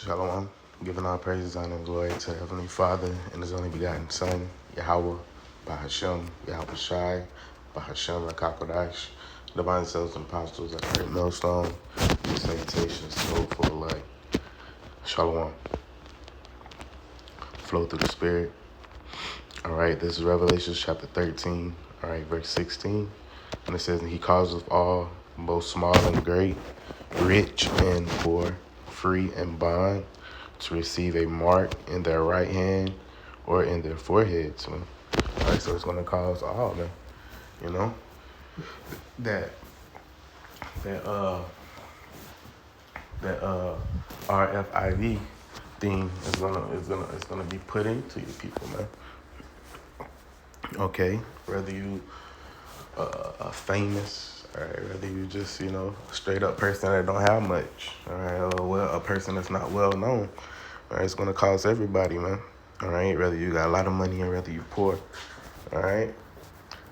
Shalom. Giving all praises, honor, and glory to the Heavenly Father and His only begotten Son, Yahweh, Bahashem, Yahweh Shai, Bahashem, Rakakodash, divine selves and apostles at the great millstone, salutations, soul full of light. Shalom. Flow through the Spirit. All right, this is Revelation chapter 13, all right, verse 16. And it says, and He causeth all, both small and great, rich and poor, free and bond, to receive a mark in their right hand or in their foreheads. Man. All right, so it's going to cause all, man. You know, that RFID thing is gonna be put into you people, man. Okay, whether you are famous, all right, whether you just, you know, a straight up person that don't have much, all right, or a person that's not well known, all right, it's gonna cause everybody, man. All right, whether you got a lot of money or whether you poor, all right.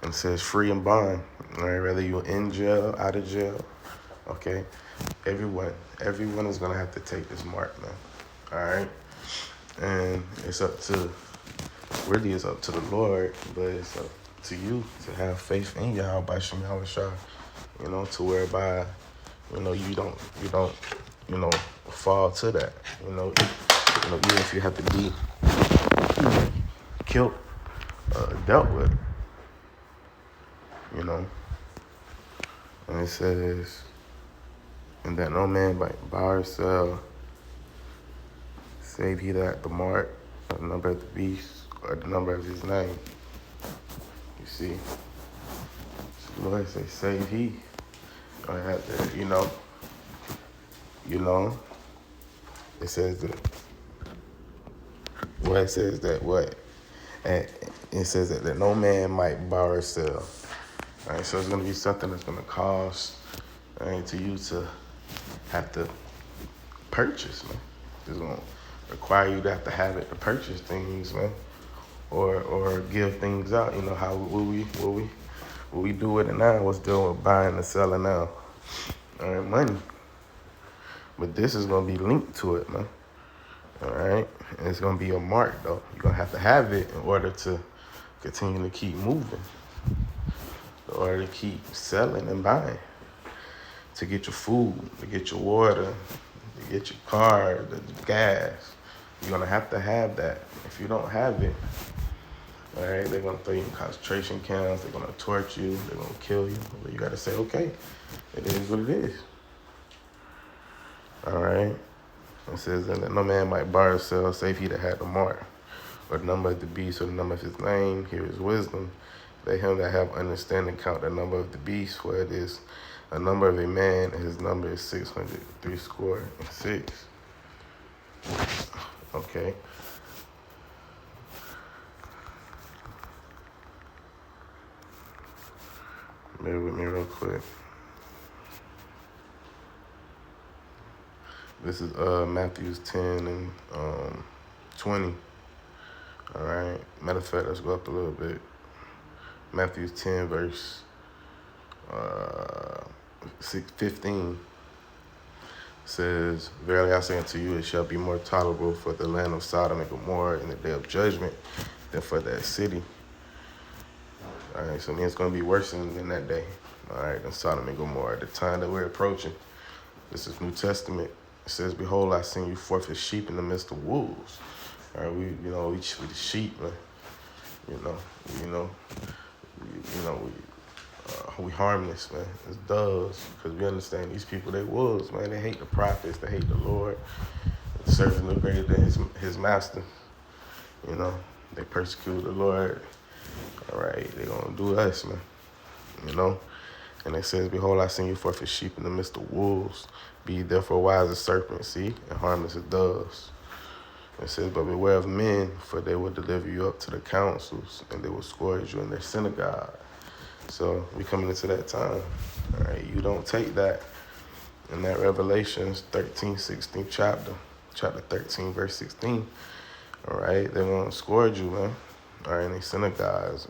And it says free and bond, all right, whether you're in jail, out of jail, okay. Everyone is gonna have to take this mark, man. All right, and it's up to the Lord, but it's up to you to have faith in Yahweh Bashem Yahweh Shah, you know, to whereby, you know, you don't, you know, fall to that, you know, even if you have to be killed, dealt with, you know. And it says, and that no man might buy or sell, save he that the mark, or the number of the beast, or the number of his name. You see, the Lord say, save he. I have to, you know, it says that, well, it says that what? And it says that no man might buy or sell. All right, so it's going to be something that's going to cost, all right, to you to have to purchase, man. It's going to require you to have it to purchase things, man, or give things out. You know, how will we do it now? What's dealing with buying and selling now? All right, money. But this is going to be linked to it, man. All right? And it's going to be a mark, though. You're going to have it in order to continue to keep moving, in order to keep selling and buying, to get your food, to get your water, to get your car, the gas. You're going to have that. If you don't have it, all right, they're going to throw you in concentration camps. They're going to torture you. They're going to kill you. But you got to say, okay, it is what it is. All right? It says that no man might buy or sell, save he that had the mark, or the number of the beast, or the number of his name. Here is wisdom. Let him that have understanding count the number of the beast, for it is a number of a man, and his number is 666. Okay. Bear with me real quick. This is Matthew 10 and 20. All right. Matter of fact, let's go up a little bit. Matthew 10, verse 15 says, verily I say unto you, it shall be more tolerable for the land of Sodom and Gomorrah in the day of judgment than for that city. All right, so it's going to be worse than that day. All right, than Sodom and Gomorrah. The time that we're approaching, this is New Testament. It says, behold, I send you forth as sheep in the midst of wolves. All right, we the sheep, man. We harmless, man. It's doves, because we understand these people, they wolves, man. They hate the prophets, they hate the Lord. The servant no greater than his master. You know, they persecute the Lord. All right, they're going to do us, man. You know, and it says, behold, I send you forth as sheep in the midst of wolves. Be therefore wise as serpents, see, and harmless as doves. It says, but beware of men, for they will deliver you up to the councils, and they will scourge you in their synagogue. So we coming into that time. All right, you don't take that in that Revelations 16 chapter 13, verse 16. All right, they're going to scourge you, man. All right, in their synagogues.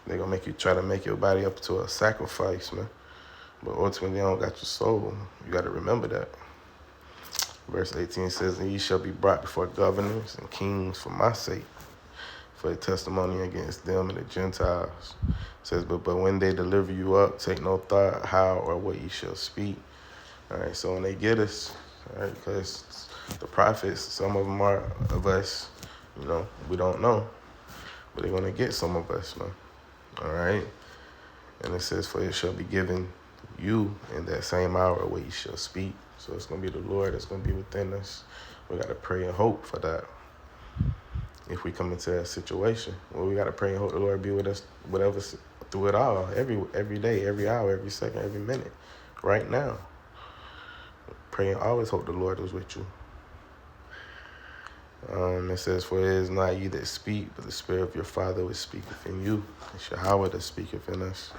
They're going to try to make your body up to a sacrifice, man. But ultimately, they don't got your soul. You got to remember that. Verse 18 says, and ye shall be brought before governors and kings for my sake, for a testimony against them and the Gentiles. It says, but when they deliver you up, take no thought how or what ye shall speak. All right, so when they get us, all right, because the prophets, some of them are of us, we don't know, but they're going to get some of us, man. All right. And it says, for it shall be given you in that same hour what ye shall speak. So it's going to be the Lord that's going to be within us. We got to pray and hope for that. If we come into that situation, well, we got to pray and hope the Lord be with us, whatever, through it all, every day, every hour, every second, every minute, right now. Pray and always hope the Lord is with you. It says, for it is not ye that speak, but the Spirit of your Father which speaketh in you. It's Yahweh that speaketh in us.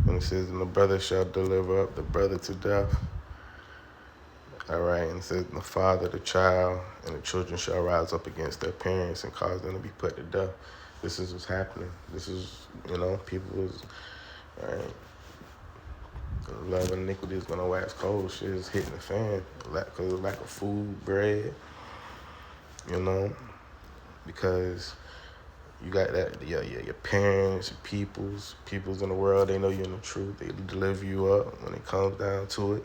And it says, and the brother shall deliver up the brother to death. All right, and it says, the father, the child, and the children shall rise up against their parents and cause them to be put to death. This is what's happening. This is, people is, all right, love and iniquity is going to wax cold. Shit is hitting the fan because of lack of food, bread, because you got that, your parents, your peoples in the world, they know you're in the truth. They deliver you up when it comes down to it.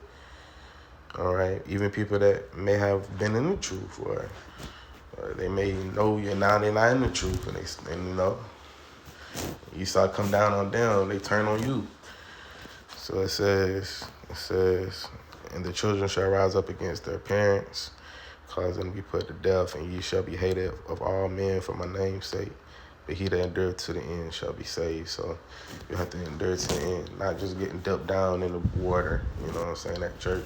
All right, even people that may have been in the truth, or they may know they're not in the truth, and you start come down on them, they turn on you. So it says, and the children shall rise up against their parents, cause them to be put to death, and ye shall be hated of all men for my name's sake. But he that endureth to the end shall be saved. So you have to endure to the end, not just getting dipped down in the water, that church.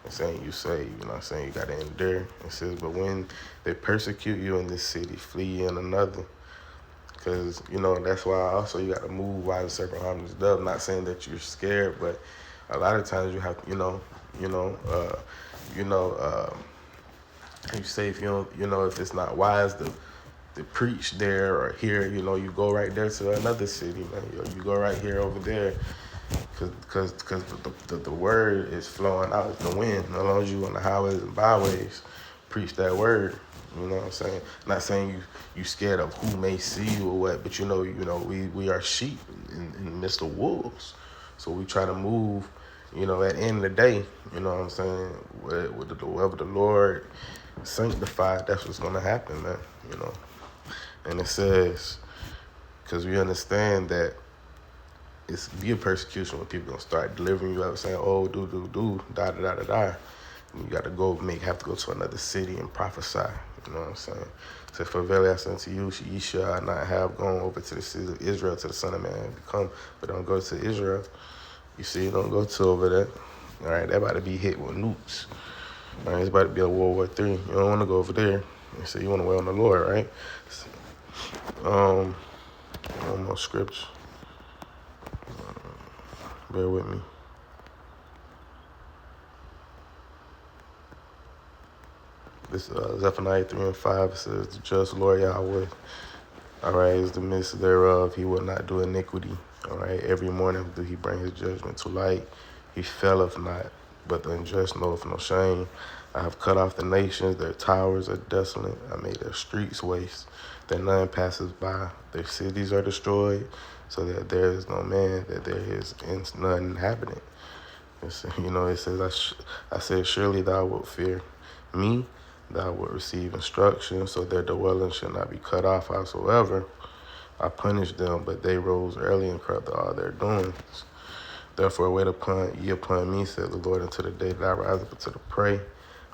It's saying you say, you got to endure. It says, but when they persecute you in this city, flee in another. Because, that's why also you got to move while the serpent harmless dove. Not saying that you're scared, but a lot of times you have, you say if if it's not wise to preach there or here, you go right there to another city, man. You go right here over there. Because the word is flowing out as the wind. As long as you on the highways and byways, preach that word. You know what I'm saying? Not saying you scared of who may see you or what, but we are sheep in the midst of wolves. So we try to move, at the end of the day, you know what I'm saying? Whatever the Lord sanctified, that's what's going to happen, man, And it says, because we understand that it's be a persecution when people gonna start delivering you up saying, oh, do, da, da, da, da, da. And you got to have to go to another city and prophesy. You know what I'm saying? So for verily I say unto you, ye shall not have gone over to the city of Israel to the Son of Man become, but don't go to Israel. You see, don't go to over there. All right, they're about to be hit with nukes. All right, it's about to be a World War III. You don't want to go over there. So you want to wait on the Lord, right? One more scripture. Bear with me. This Zephaniah 3:5, it says, the just Lord Yahweh, all right, is the midst thereof. He will not do iniquity. All right, every morning do he bring his judgment to light. He faileth not, but the unjust knoweth no shame. I have cut off the nations, their towers are desolate. I made their streets waste, that none passes by. Their cities are destroyed, so that there is no man, that there is none inhabitant. It says, I said, surely thou wilt fear me, thou wilt receive instruction, so their dwelling shall not be cut off. Howsoever I punished them, but they rose early and corrupted all their doings. Therefore wait upon me, said the Lord, until the day that I rise up to the prey,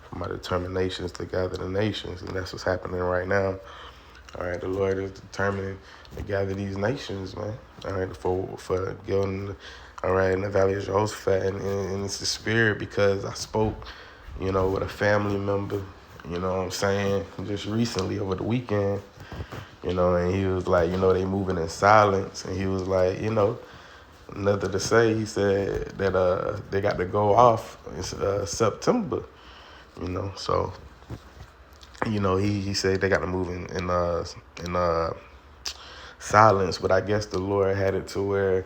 for my determinations to gather the nations. And that's what's happening right now. All right, the Lord is determining to gather these nations, man. All right, for Gildan, all right, in the Valley of Jehoshaphat, and it's the spirit, because I spoke, with a family member, what I'm saying, just recently over the weekend, and he was like, they moving in silence, and he was like, nothing to say. He said that they got to go off in September, so. He said they got to move in silence, but I guess the Lord had it to where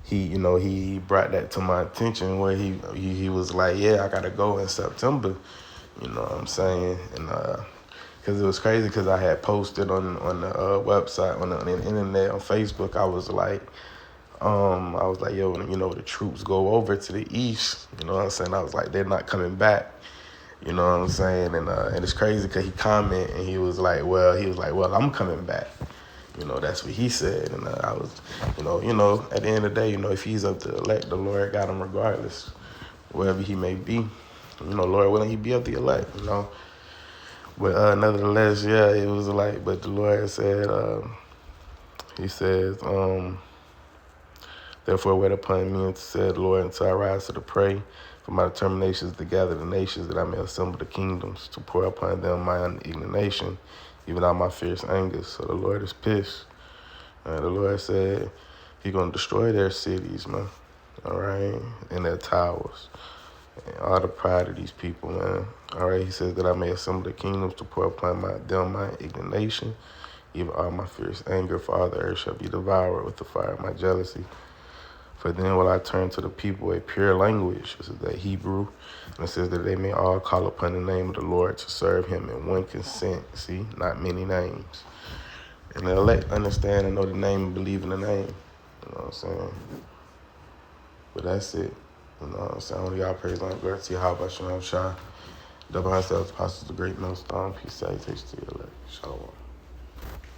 he brought that to my attention, where he was like, yeah, I got to go in September, You know what I'm saying? And because it was crazy because I had posted on the website, on the internet, on Facebook. I was like, yo, you know, the troops go over to the east. You know what I'm saying? I was like, they're not coming back. You know what I'm saying? And it's crazy because he commented and he was like, well, I'm coming back. You know, that's what he said. And I was, you know, at the end of the day, you know, if he's up to elect, the Lord got him regardless, wherever he may be. You know, Lord willing, he be up the elect, you know. But nevertheless, yeah, it was like, but the Lord said, he says, therefore wait upon me, and said, Lord, until I rise to the pray, for my determination is to gather the nations, that I may assemble the kingdoms, to pour upon them my indignation, even out my fierce anger. So the Lord is pissed. The Lord said he's going to destroy their cities, man, all right, and their towers, and all the pride of these people, man. All right, he says that I may assemble the kingdoms to pour upon them my indignation, even all my fierce anger, for all the earth shall be devoured with the fire of my jealousy. For then will I turn to the people a pure language, this is that Hebrew, and it says that they may all call upon the name of the Lord to serve him in one consent, see, not many names. And the elect understand and know the name and believe in the name, you know what I'm saying? But that's it, you know what I'm saying? Only y'all praise and glory to Yahweh Shalom Shah. Double ourselves, apostles, the great millstone, peace, salutations to your elect. Shalom.